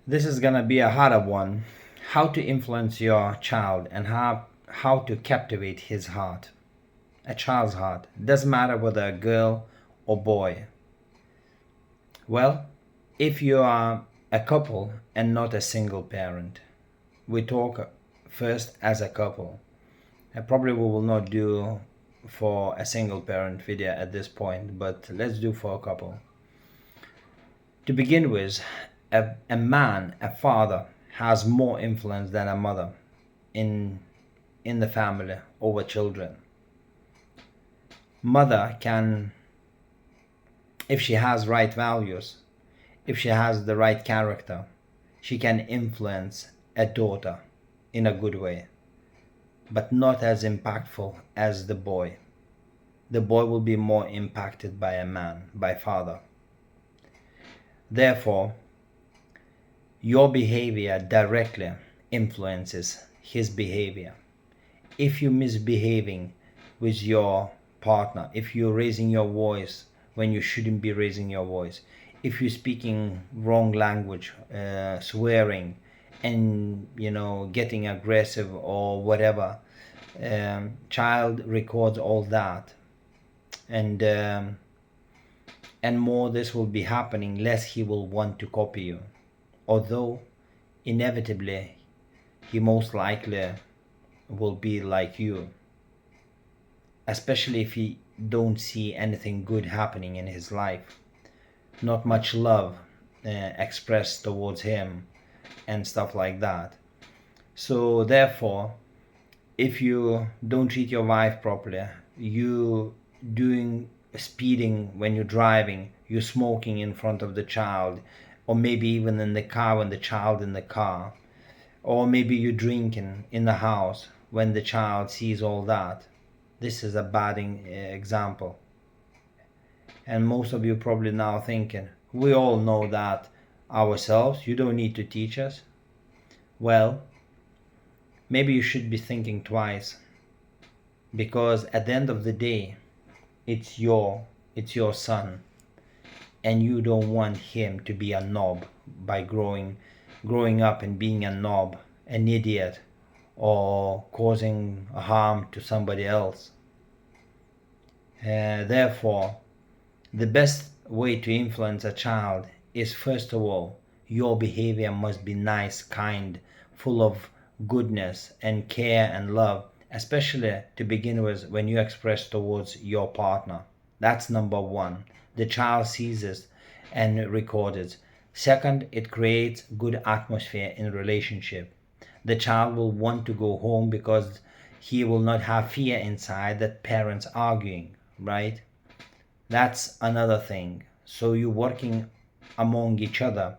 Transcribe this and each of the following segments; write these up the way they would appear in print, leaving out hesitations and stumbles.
This is gonna be a harder one. How to influence your child and how to captivate his heart. A child's heart. Doesn't matter whether a girl or boy. Well, if you are a couple and not a single parent, we talk first as a couple. Probably we will not do for a single parent video at this point, but let's do for a couple. To begin with, a man, a father, has more influence than a mother in in the family over children. Mother can, if she has right values, if she has the right character, she can influence a daughter in a good way, but not as impactful as the boy. The boy will be more impacted by a man, by father. Therefore, your behavior directly influences his behavior. If you're misbehaving with your partner, if you're raising your voice when you shouldn't be raising your voice, if you're speaking wrong language, swearing, and getting aggressive or whatever, child records all that, and more this will be happening, less he will want to copy you, although inevitably he most likely will be like you, especially if he don't see anything good happening in his life, not much love expressed towards him and stuff like that. So therefore, if you don't treat your wife properly, you doing speeding when you're driving, you smoking in front of the child, or maybe even in the car when the child in the car, or maybe you drinking in the house when the child sees all that. This is a bad example. And most of you probably now thinking, we all know that ourselves, you don't need to teach us. Well, maybe you should be thinking twice, because at the end of the day, it's your son, and you don't want him to be a knob by growing up and being a knob, an idiot, or causing harm to somebody else. Therefore, the best way to influence a child is, first of all, your behavior must be nice, kind, full of goodness and care and love, especially to begin with when you express towards your partner. That's number one. The child sees it and records it. Second, it creates good atmosphere in relationship. The child will want to go home because he will not have fear inside that parents arguing, right? That's another thing. So you're working among each other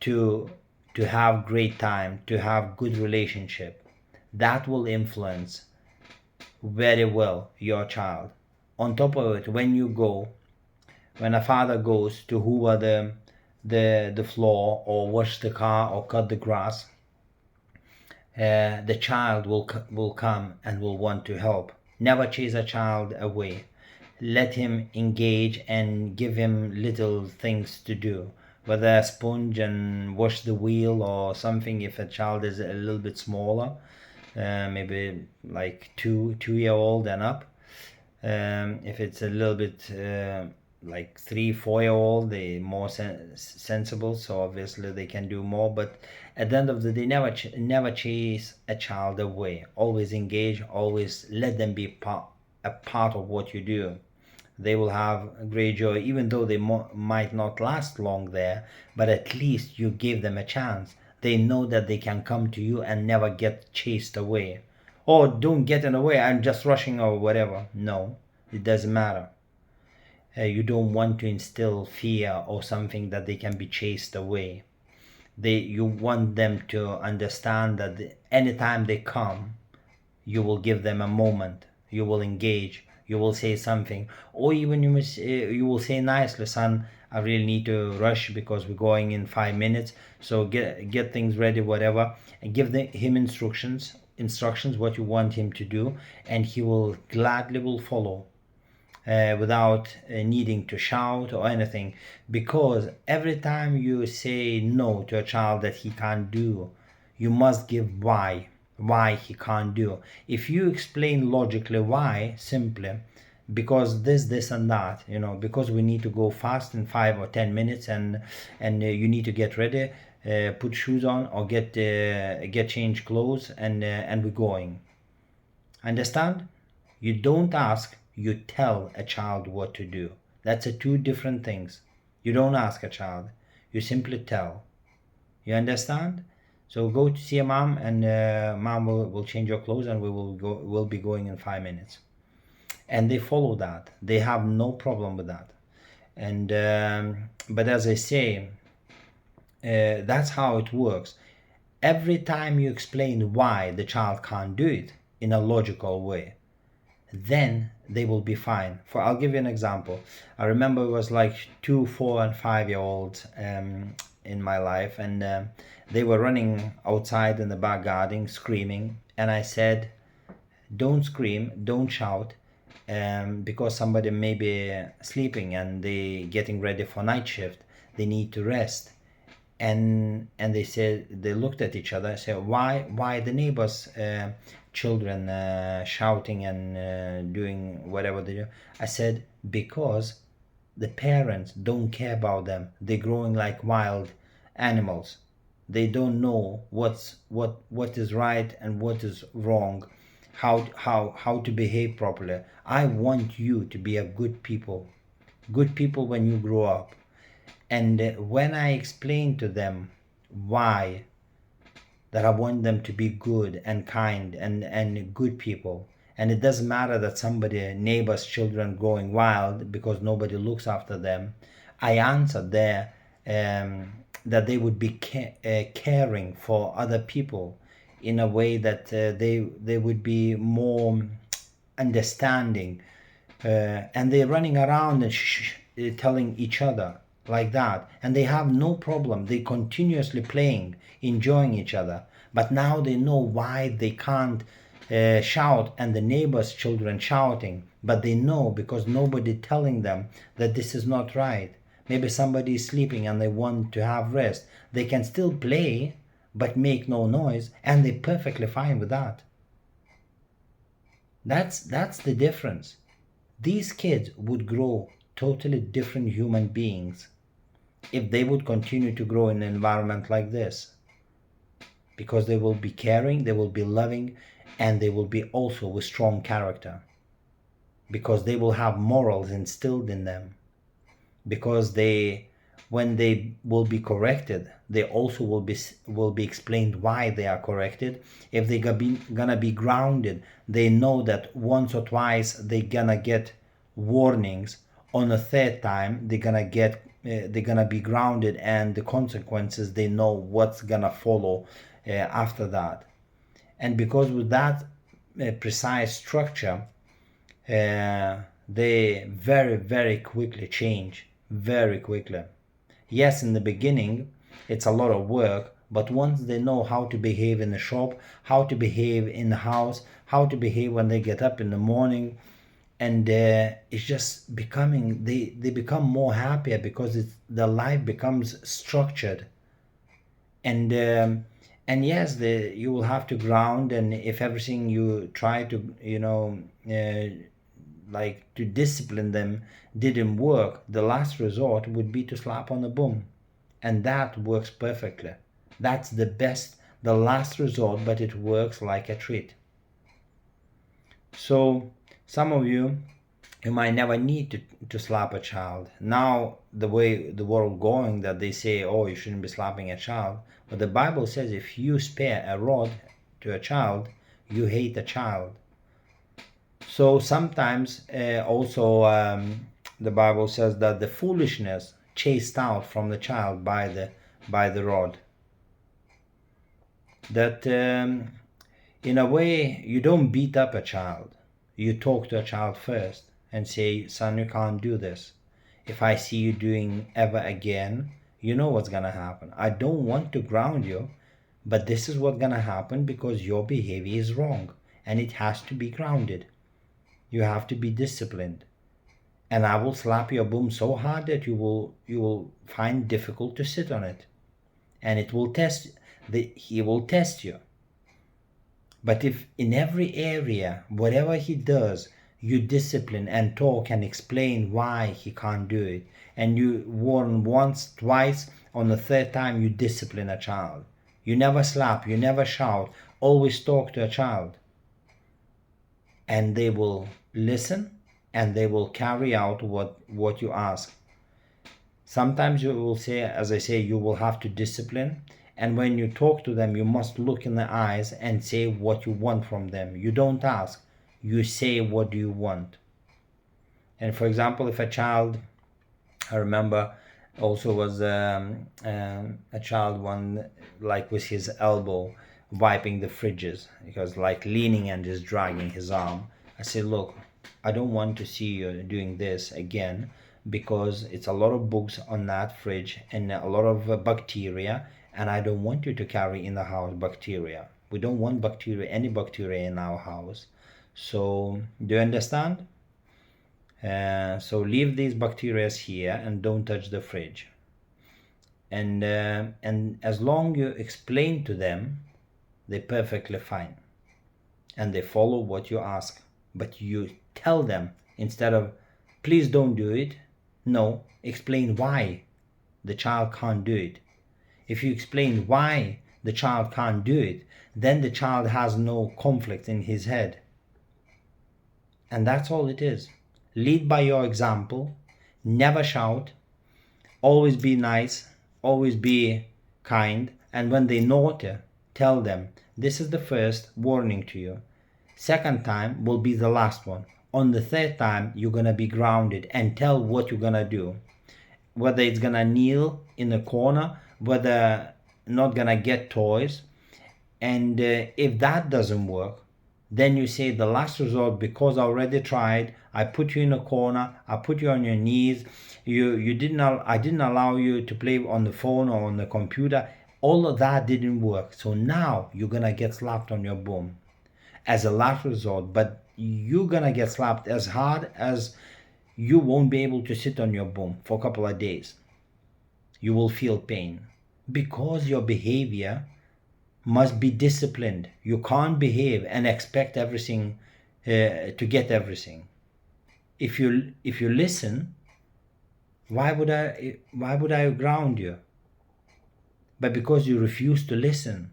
to have great time, to have good relationship. That will influence very well your child. On top of it, when a father goes to hoover the floor or wash the car or cut the grass, the child will come and will want to help. Never chase a child away. Let him engage and give him little things to do, whether a sponge and wash the wheel or something. If a child is a little bit smaller, maybe like two-year old and up. If it's a little bit like 3-4-year old, they more sensible, so obviously they can do more. But at the end of the day, never chase a child away. Always engage, always let them be a part of what you do. They will have a great joy, even though they might not last long there, but at least you give them a chance. They know that they can come to you and never get chased away. Oh, don't get in the way, I'm just rushing or whatever. No, it doesn't matter. You don't want to instill fear or something that they can be chased away. You want them to understand that anytime they come, you will give them a moment, you will engage, you will say something, or even you will say nicely, son, I really need to rush because we're going in 5 minutes, so get things ready, whatever, and give him instructions what you want him to do, and he will gladly will follow. without needing to shout or anything, because every time you say no to a child that he can't do, you must give why he can't do. If you explain logically why, simply because this and that, because we need to go fast in 5 or 10 minutes, and you need to get ready, put shoes on, or get changed clothes, and we're going. Understand? You don't ask, you tell a child what to do. That's two different things. You don't ask a child, you simply tell. You understand? So go to see a mom, and mom will change your clothes, and we'll be going in 5 minutes. And they follow that. They have no problem with that. And but as I say, that's how it works. Every time you explain why the child can't do it in a logical way, then they will be fine. I'll give you an example. I remember it was like 2, 4, and 5 year olds in my life, and they were running outside in the back garden screaming, and I said, don't scream, don't shout, because somebody may be sleeping and they getting ready for night shift, they need to rest. And they said, they looked at each other and said, why the neighbors children shouting and doing whatever they do? I said, because the parents don't care about them. They're growing like wild animals. They don't know what is right and what is wrong, how to behave properly. I want you to be a good people when you grow up. And when I explain to them why, that I want them to be good and kind and good people, and it doesn't matter that somebody neighbor's children growing wild because nobody looks after them, I answered there that they would be caring for other people in a way that they would be more understanding, and they're running around and telling each other like that, and they have no problem. They continuously playing, enjoying each other, but now they know why they can't shout, and the neighbors' children shouting, but they know because nobody telling them that this is not right. Maybe somebody is sleeping and they want to have rest. They can still play but make no noise, and they're perfectly fine with that. That's the difference. These kids would grow totally different human beings if they would continue to grow in an environment like this, because they will be caring, they will be loving, and they will be also with strong character, because they will have morals instilled in them, because when they will be corrected, they also will be explained why they are corrected. If they gonna be grounded, they know that once or twice they gonna get warnings. On the third time they're gonna be grounded, and the consequences, they know what's gonna follow after that. And because with that precise structure, they very, very quickly change, very quickly. Yes, in the beginning it's a lot of work, but once they know how to behave in the shop, how to behave in the house, how to behave when they get up in the morning, and it's just becoming, they become more happier, because the life becomes structured. And yes, you will have to ground, and if everything you try to like to discipline them didn't work, the last resort would be to slap on the bum, and that works perfectly. That's the last resort, but it works like a treat. So some of you might never need to slap a child. Now the way the world going, that they say, oh, you shouldn't be slapping a child, but the Bible says if you spare a rod to a child, you hate a child. So sometimes also the Bible says that the foolishness chased out from the child by the rod. That in a way, you don't beat up a child. You talk to a child first and say, son, you can't do this. If I see you doing ever again, you know what's gonna happen. I don't want to ground you, but this is what's gonna happen because your behavior is wrong, and it has to be grounded. You have to be disciplined. and I will slap your bum so hard that you will find difficult to sit on it, and he will test you. But if in every area, whatever he does, you discipline and talk and explain why he can't do it, and you warn once, twice, on the third time you discipline a child. You never slap, you never shout, always talk to a child. And they will listen and they will carry out what you ask. Sometimes you will say, as I say, you will have to discipline. And when you talk to them, you must look in the eyes and say what you want from them. You don't ask, you say what do you want. And for example, if a child, I remember also was a child one, like with his elbow wiping the fridges, because like leaning and just dragging his arm. I said, look, I don't want to see you doing this again, because it's a lot of bugs on that fridge and a lot of bacteria, and I don't want you to carry in the house bacteria. We don't want bacteria, any bacteria in our house. So do you understand? So leave these bacteria here and don't touch the fridge. And as long you explain to them, they're perfectly fine, and they follow what you ask. But you tell them, instead of please don't do it, no, explain why the child can't do it. If you explain why the child can't do it, then the child has no conflict in his head. And that's all it is. Lead by your example, never shout, always be nice, always be kind, and when they naughty, tell them, this is the first warning to you. Second time will be the last one. On the third time, you're gonna be grounded, and tell what you're gonna do. Whether it's gonna kneel in the corner, whether not gonna get toys. And if that doesn't work, then you say the last resort, because I already tried, I put you in a corner, I put you on your knees, I didn't allow you to play on the phone or on the computer. All of that didn't work. So now you're gonna get slapped on your bum as a last resort, but you're gonna get slapped as hard as you won't be able to sit on your bum for a couple of days. You will feel pain because your behavior must be disciplined. You can't behave and expect everything to get everything. If you listen, why would I ground you? But because you refuse to listen,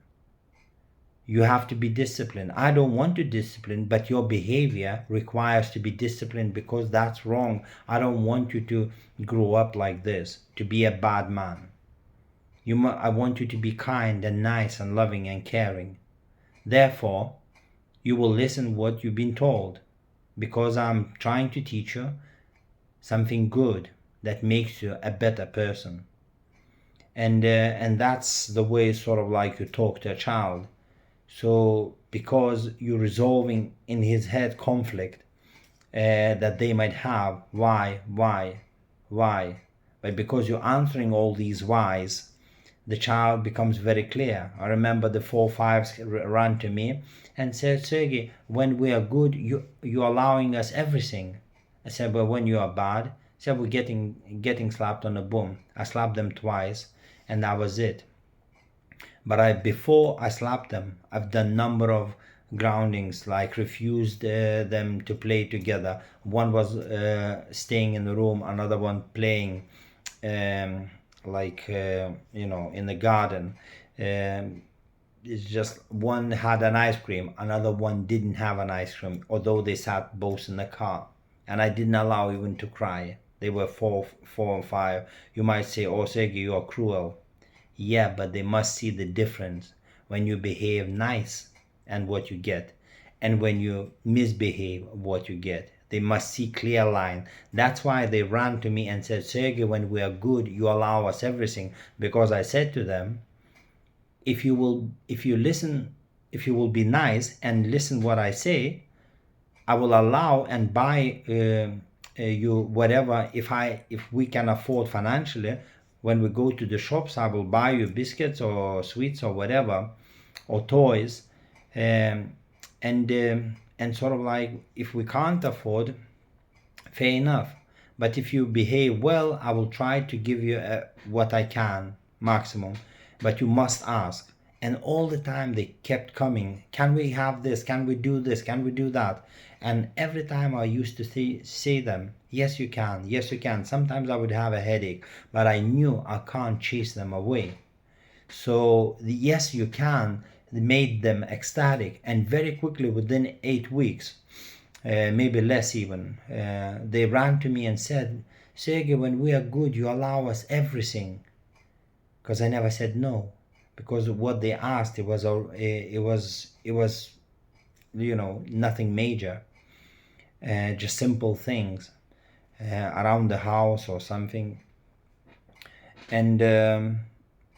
you have to be disciplined. I don't want to discipline, but your behavior requires to be disciplined, because that's wrong. I don't want you to grow up like this, to be a bad man. I want you to be kind and nice and loving and caring. Therefore, you will listen what you've been told, because I'm trying to teach you something good that makes you a better person. And that's the way sort of like you talk to a child. So because you're resolving in his head conflict that they might have, why, but because you're answering all these whys, the child becomes very clear. I remember the 4-5s ran to me and said, Sergey, when we are good, you're allowing us everything. I said, but when you are bad, I said, we're getting slapped on the bum. I slapped them twice, and that was it. But before I slapped them, I've done number of groundings, like refused them to play together. One was staying in the room, another one playing in the garden. It's just one had an ice cream, another one didn't have an ice cream, although they sat both in the car. And I didn't allow even to cry. They were 4 and 5. You might say, oh Sergey, you are cruel. Yeah, but they must see the difference when you behave nice and what you get, and when you misbehave, what you get. They must see clear line. That's why they ran to me and said, Sergey, when we are good, you allow us everything. Because I said to them, if you will be nice and listen what I say, I will allow and buy you whatever. If we can afford financially, when we go to the shops, I will buy you biscuits or sweets or whatever, or toys, and sort of like, if we can't afford, fair enough. But if you behave well, I will try to give you what I can, maximum. But you must ask. And all the time they kept coming. Can we have this? Can we do this? Can we do that? And every time I used to say them, yes you can, yes you can. Sometimes I would have a headache, but I knew I can't chase them away. So the yes you can made them ecstatic, and very quickly within 8 weeks, maybe less even, they ran to me and said, Sergey, when we are good, you allow us everything. Because I never said no, because what they asked, it was nothing major, just simple things around the house or something, and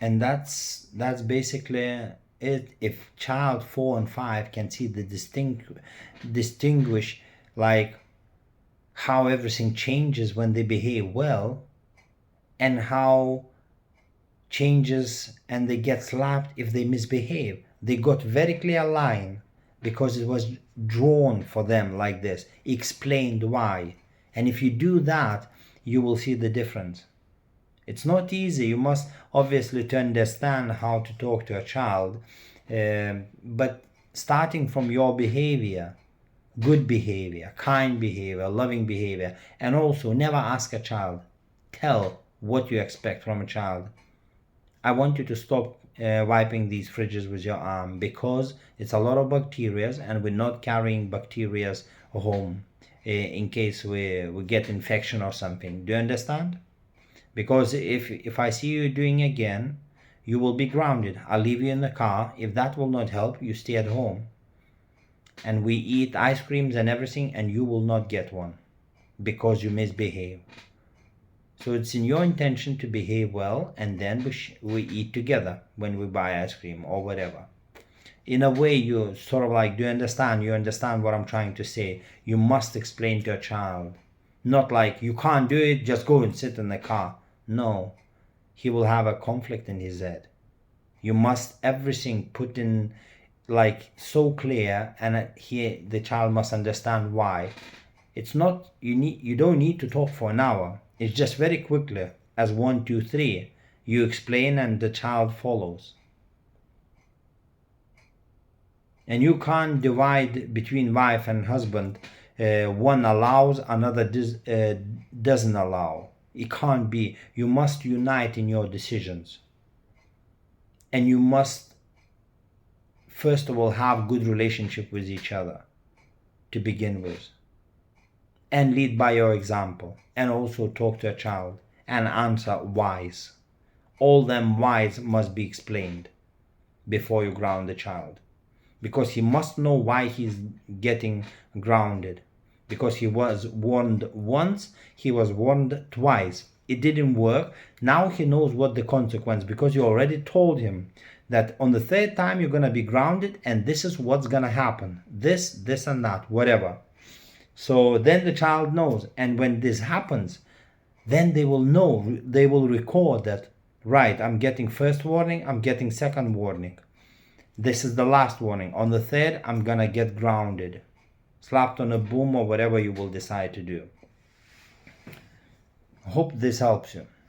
that's basically it. If child 4 and 5 can see the distinguish like how everything changes when they behave well, and how changes and they get slapped if they misbehave, they got very clear line because it was drawn for them like this, explained why. And if you do that, you will see the difference. It's not easy. You must obviously to understand how to talk to a child, but starting from your behavior, good behavior, kind behavior, loving behavior, and also never ask a child, tell what you expect from a child. I want you to stop wiping these fridges with your arm, because it's a lot of bacteria and we're not carrying bacteria home in case we get infection or something. Do you understand? Because if I see you doing again, you will be grounded. I'll leave you in the car. If that will not help, you stay at home. And we eat ice creams and everything, and you will not get one because you misbehave. So it's in your intention to behave well, and then we eat together when we buy ice cream or whatever. In a way, you sort of like, do you understand? You understand what I'm trying to say. You must explain to a child. Not like, you can't do it, just go and sit in the car. No, he will have a conflict in his head. You must everything put in like so clear, and the child must understand why. It's not, you don't need to talk for an hour. It's just very quickly, as 1, 2, 3, you explain and the child follows. And you can't divide between wife and husband. One allows, another doesn't allow. It can't be. You must unite in your decisions. And you must, first of all, have good relationship with each other to begin with. And lead by your example. And also talk to a child and answer whys. All them whys must be explained before you ground the child. Because he must know why he's getting grounded. Because he was warned once, he was warned twice. It didn't work. Now he knows what the consequence, because you already told him that on the 3rd time you're going to be grounded, and this is what's going to happen. This and that, whatever. So then the child knows. And when this happens, then they will know, they will record that, right, I'm getting first warning, I'm getting second warning. This is the last warning. On the 3rd, I'm going to get grounded. Slapped on a boom or whatever you will decide to do. Hope this helps you.